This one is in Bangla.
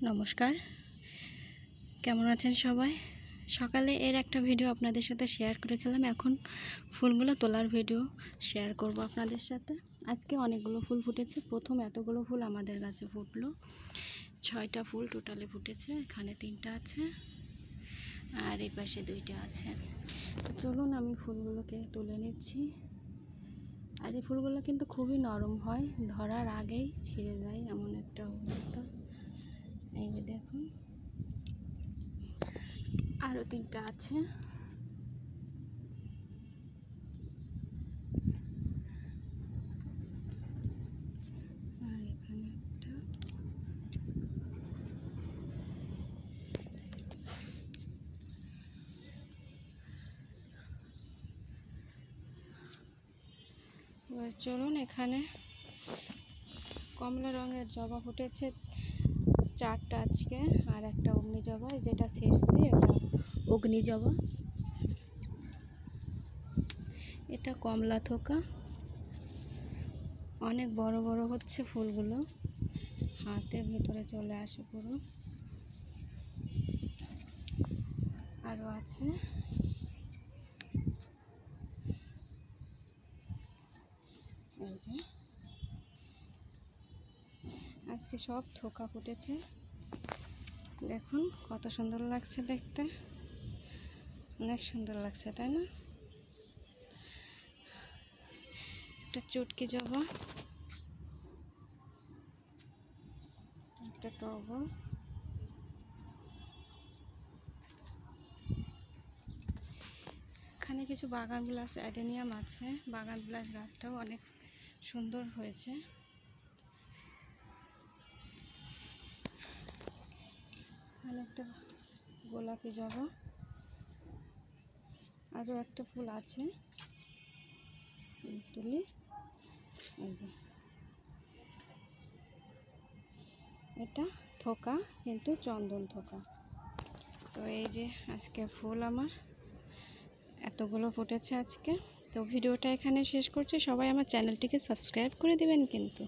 নমস্কার, কেমন আছেন সবাই? সকালে এর একটা ভিডিও আপনাদের সাথে শেয়ার করেছিলাম। এখন ফুলগুলো তোলার ভিডিও শেয়ার করব আপনাদের সাথে। আজকে অনেকগুলো ফুল ফুটেছে। প্রথম এতগুলো ফুল আমাদের গাছে ফুটলো। 6টা ফুল টোটালে ফুটেছে। এখানে 3টা আছে আর এই পাশে 2টা আছে। তো চলুন আমি ফুলগুলোকে তুলে নিচ্ছি। আর এই ফুলগুলো কিন্তু খুবই নরম হয়, ধরার আগেই ছিঁড়ে যায় এমন একটা অবস্থা। এই যে দেখুন, আরও 3টা আছে। আর এখানে একটা। এবার চলুন, এখানে কমলা রঙের জবা ফুটেছে 4টা আজকে, আর একটা অগ্নি জবা, যেটা ছেড়ছি এটা অগ্নি জবা। এটা কমলা থোকা, অনেক বড় বড় হচ্ছে ফুলগুলো, হাতের ভিতরে চলে আসে পুরো। আরও আছে। এই যে আজকে সব থোকা ফুটেছে, দেখুন কত সুন্দর লাগছে দেখতে, অনেক সুন্দর লাগছে তাই না? একটা চুটকি জবা, একটা টগর, এখানে কিছু বাগান বিলাস অ্যাডেনিয়াম আছে। বাগান বিলাস গাছটাও অনেক সুন্দর হয়েছে। এখানে একটা গোলাপি জবা, আরও একটা ফুল আছে, তুলি। এই যে এটা থোকা, কিন্তু চন্দন থোকা। তো এই যে আজকে ফুল আমার এতগুলো ফুটেছে আজকে। তো ভিডিওটা এখানে শেষ করছি। সবাই আমার চ্যানেলটিকে সাবস্ক্রাইব করে দিবেন কিন্তু।